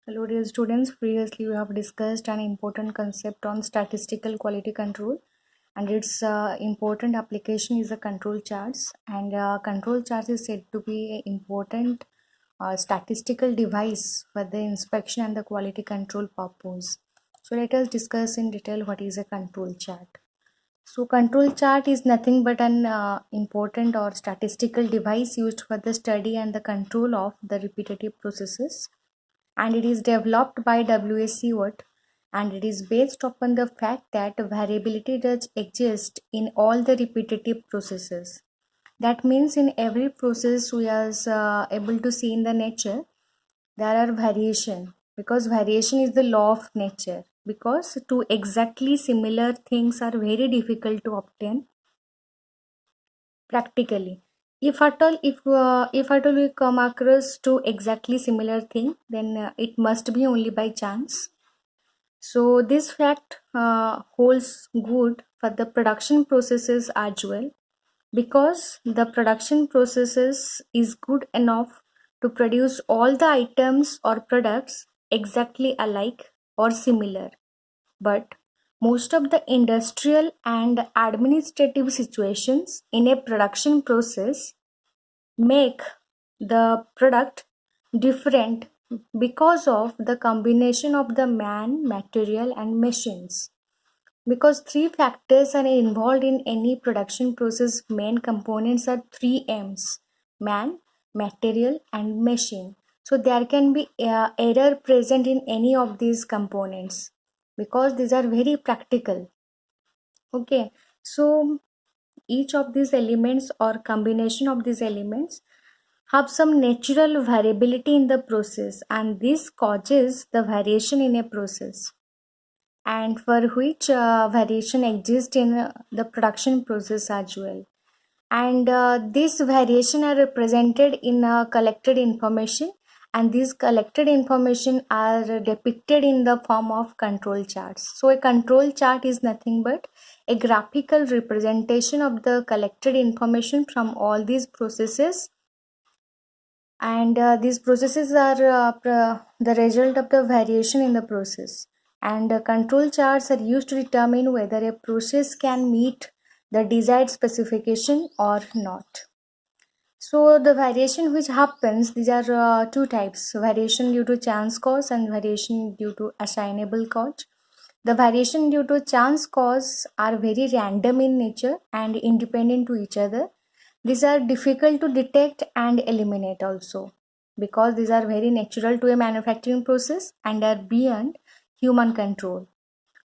Hello dear students, previously we have discussed an important concept on statistical quality control, and its important application is the control charts, and control charts is said to be an important statistical device for the inspection and the quality control purpose. So let us discuss in detail what is a control chart. So control chart is nothing but an important or statistical device used for the study and the control of the repetitive processes, and it is developed by WSC Watt, and it is based upon the fact that variability does exist in all the repetitive processes. That means in every process we are able to see in the nature there are variation, because variation is the law of nature, because two exactly similar things are very difficult to obtain practically. If at all we come across two exactly similar thing, then it must be only by chance. So this fact holds good for the production processes as well, because the production processes is good enough to produce all the items or products exactly alike or similar. But most of the industrial and administrative situations in a production process make the product different because of the combination of the man, material, and machines. Because three factors are involved in any production process, main components are three M's: man, material, and machine. So there can be error present in any of these components, because these are very practical. Okay, so each of these elements or combination of these elements have some natural variability in the process, and this causes the variation in a process, and for which variation exists in the production process as well. And this variation are represented in collected information, and these collected information are depicted in the form of control charts. So a control chart is nothing but a graphical representation of the collected information from all these processes, and these processes are the result of the variation in the process, and control charts are used to determine whether a process can meet the desired specification or not. So the variation which happens, these are two types: variation due to chance cause and variation due to assignable cause. The variation due to chance cause are very random in nature and independent to each other. These are difficult to detect and eliminate also, because these are very natural to a manufacturing process and are beyond human control.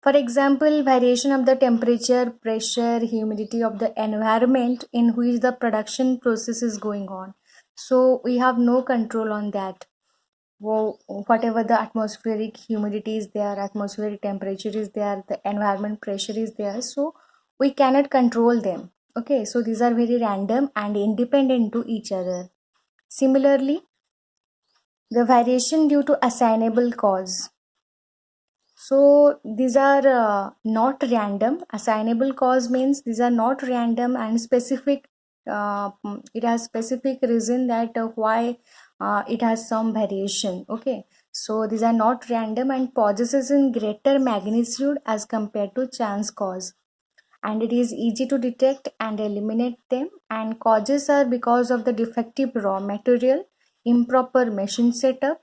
For example, variation of the temperature, pressure, humidity of the environment in which the production process is going on. So we have no control on that. Whatever the atmospheric humidity is there, atmospheric temperature is there, the environment pressure is there, so we cannot control them. Okay, so these are very random and independent to each other. Similarly, the variation due to assignable cause. So these are not random. Assignable cause means these are not random and specific. It has specific reason that why it has some variation. Okay, so these are not random and possesses in greater magnitude as compared to chance cause, and it is easy to detect and eliminate them. And causes are because of the defective raw material, improper machine setup,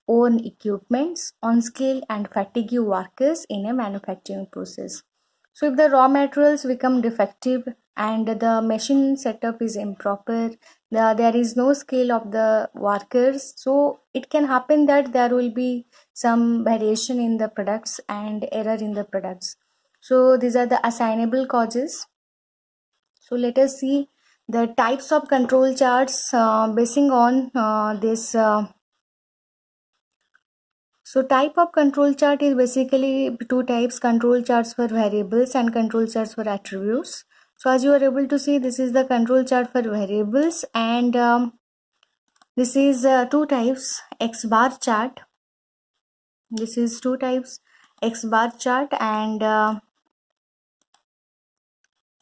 own equipments, on-skill and fatigue workers in a manufacturing process. So if the raw materials become defective and the machine setup is improper, there is no skill of the workers, so it can happen that there will be some variation in the products and error in the products. So these are the assignable causes. So let us see the types of control charts basing on this. So type of control chart is basically two types: control charts for variables and control charts for attributes. So as you are able to see, this is the control chart for variables, and this is two types: X bar chart. This is two types: X bar chart, and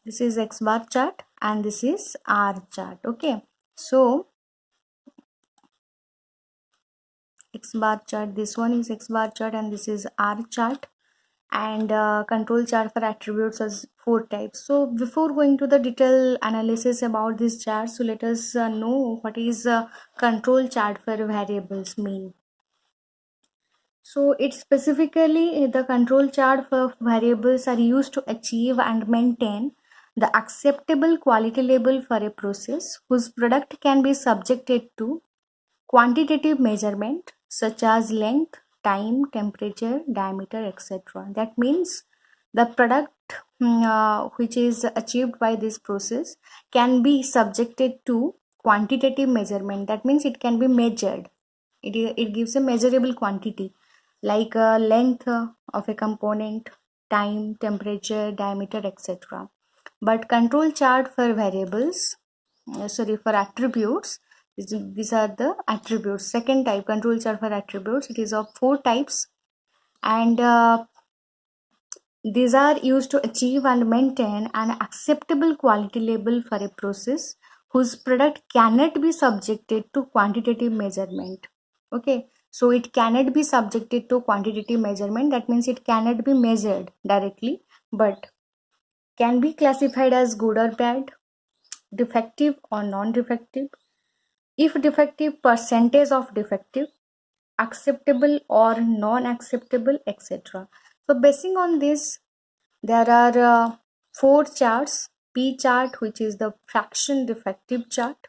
this is X bar chart, and this is R chart. Okay, so X bar chart, this one is X bar chart, and this is R chart. And control chart for attributes as 4 types. So before going to the detailed analysis about this chart, so let us know what is control chart for variables mean. So it specifically, the control chart for variables are used to achieve and maintain the acceptable quality level for a process whose product can be subjected to quantitative measurement such as length, time, temperature, diameter, etc. That means the product which is achieved by this process can be subjected to quantitative measurement. That means it can be measured. It gives a measurable quantity like length of a component, time, temperature, diameter, etc. But control chart for variables, for attributes, these are the attributes. Second type, control chart for attributes, it is of 4 types, and these are used to achieve and maintain an acceptable quality level for a process whose product cannot be subjected to quantitative measurement. Okay, so it cannot be subjected to quantitative measurement. That means it cannot be measured directly, but can be classified as good or bad, defective or non-defective. If defective, percentage of defective, acceptable or non-acceptable, etc. So basing on this, there are 4 charts. P chart, which is the fraction defective chart,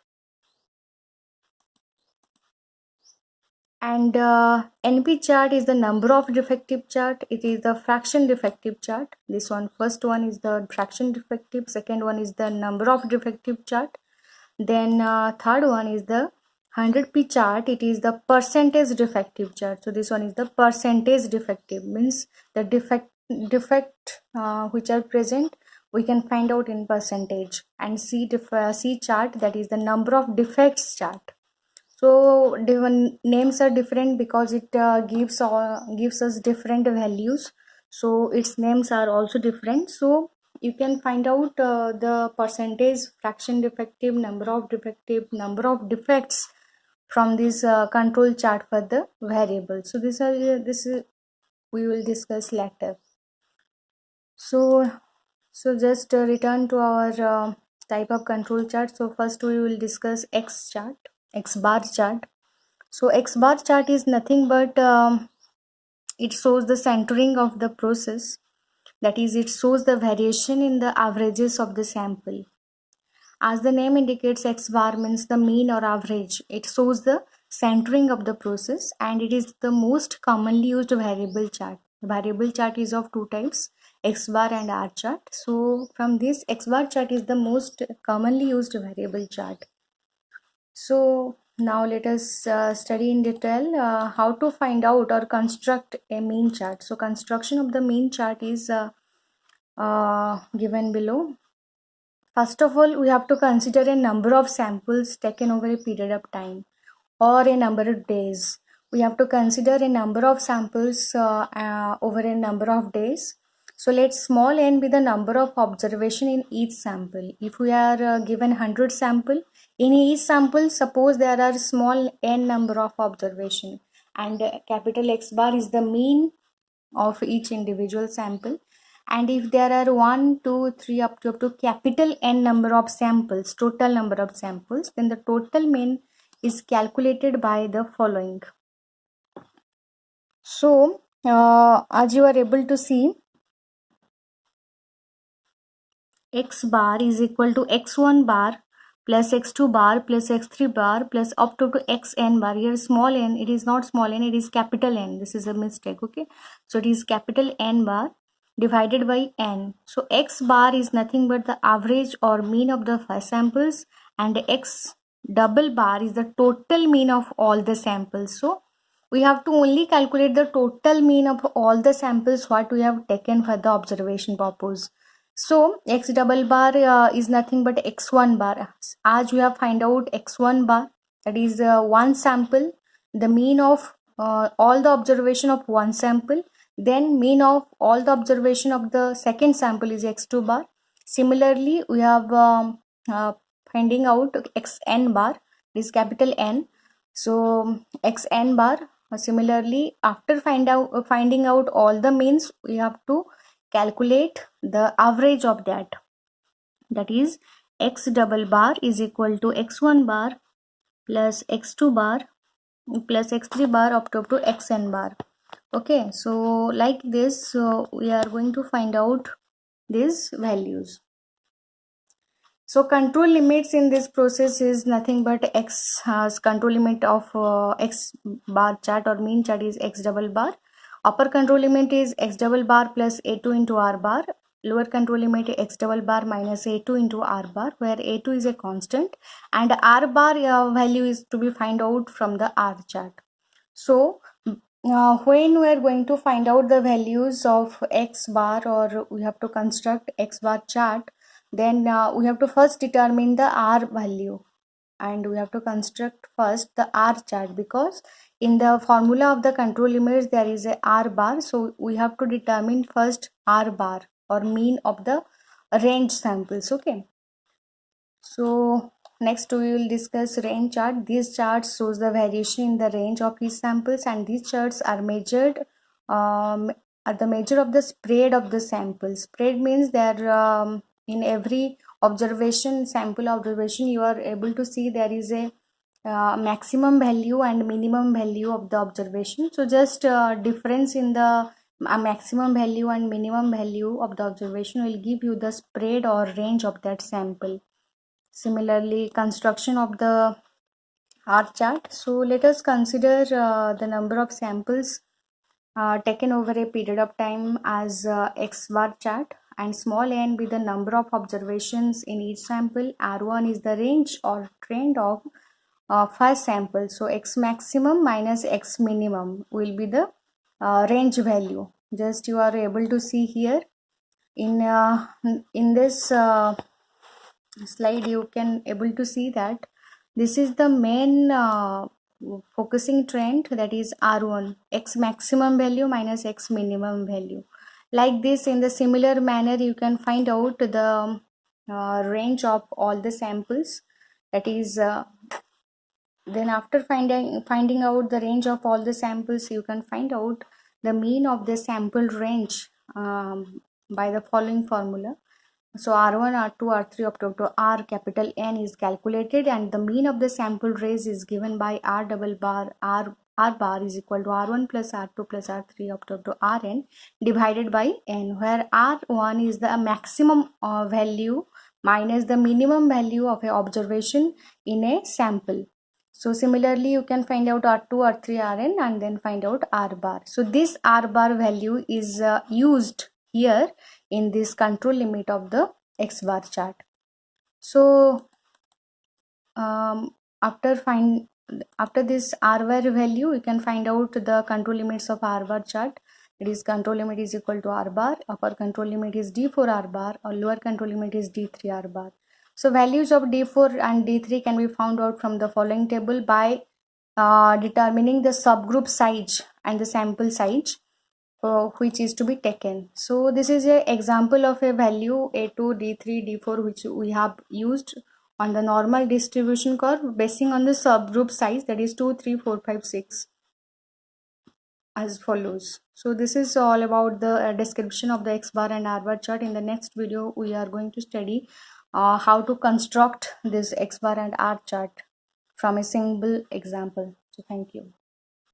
and NP chart is the number of defective chart. It is the fraction defective chart. This one, first one is the fraction defective, second one is the number of defective chart, then third one is the 100p chart. It is the percentage defective chart. So this one is the percentage defective, means the defect which are present we can find out in percentage. And C chart, that is the number of defects chart. So different names are different because it gives us different values, so its names are also different. So you can find out the percentage, fraction defective, number of defects from this control chart for the variable. So this is we will discuss later. So just return to our type of control chart. So first we will discuss X bar chart. So X bar chart is nothing but it shows the centering of the process. That is, it shows the variation in the averages of the sample. As the name indicates, X bar means the mean or average. It shows the centering of the process, and it is the most commonly used variable chart. Variable chart is of 2 types, X bar and R chart. So from this, X bar chart is the most commonly used variable chart. So now let us study in detail how to find out or construct a mean chart. So construction of the mean chart is given below. First of all, we have to consider a number of samples taken over a period of time or a number of days. We have to consider a number of samples over a number of days. So let small n be the number of observation in each sample. If we are given 100 sample, in each sample, suppose there are small n number of observation, and capital X bar is the mean of each individual sample. And if there are 1, 2, 3 up to capital N number of samples, total number of samples, then the total mean is calculated by the following. So as you are able to see, X bar is equal to X1 bar plus X2 bar plus X3 bar plus up to Xn bar. Here small n, it is not small n, it is capital N. This is a mistake. Okay, so it is capital N bar divided by n. So X bar is nothing but the average or mean of the first samples, and X double bar is the total mean of all the samples. So we have to only calculate the total mean of all the samples what we have taken for the observation purpose. So X double bar is nothing but X1 bar. As we have find out X1 bar, that is one sample, the mean of all the observation of one sample, then mean of all the observation of the second sample is X2 bar. Similarly, we have finding out Xn bar, is capital N. So Xn bar, Similarly, after finding out all the means, we have to calculate the average of that. That is, x double bar is equal to x1 bar plus x2 bar plus x3 bar up to xn bar. Okay, so like this, we are going to find out these values. So control limits in this process is nothing but x has control limit of x bar chart or mean chart is x double bar. Upper control limit is x double bar plus a2 into r bar. Lower control limit is x double bar minus a2 into r bar, where a2 is a constant and r bar value is to be find out from the r chart. So when we are going to find out the values of x bar, or we have to construct x bar chart, then we have to first determine the r value and we have to construct first the r chart, because in the formula of the control limits there is a r bar. So we have to determine first r bar or mean of the range samples. Okay, so next we will discuss range chart. These charts shows the variation in the range of these samples, and these charts are measured at the measure of the spread of the samples. Spread means that in every observation, sample observation, you are able to see there is a maximum value and minimum value of the observation. So just difference in the maximum value and minimum value of the observation will give you the spread or range of that sample. Similarly, construction of the R chart. So let us consider the number of samples taken over a period of time as x bar chart, and small n be the number of observations in each sample. R1 is the range or trend of first sample. So x maximum minus x minimum will be the range value. Just you are able to see here in this slide, you can able to see that this is the main focusing trend, that is R1, x maximum value minus x minimum value. Like this, in the similar manner, you can find out the range of all the samples. That is then after finding out the range of all the samples, you can find out the mean of the sample range by the following formula. So R1, R2, R3 up to R capital N is calculated, and the mean of the sample range is given by R double bar R bar is equal to R1 plus R2 plus R3 up to Rn divided by N, where R1 is the maximum value minus the minimum value of an observation in a sample. So similarly, you can find out R2, R3, Rn and then find out R bar. So this R bar value is used here in this control limit of the x bar chart. So after this R bar value, you can find out the control limits of R bar chart. It is control limit is equal to R bar, upper control limit is D4 R bar, or lower control limit is D3 R bar. So values of D4 and D3 can be found out from the following table by determining the subgroup size and the sample size which is to be taken. So this is an example of a value A2, D3, D4 which we have used on the normal distribution curve basing on the subgroup size, that is 2, 3, 4, 5, 6 as follows. So this is all about the description of the X bar and R bar chart. In the next video we are going to study how to construct this X bar and R chart from a single example. So thank you.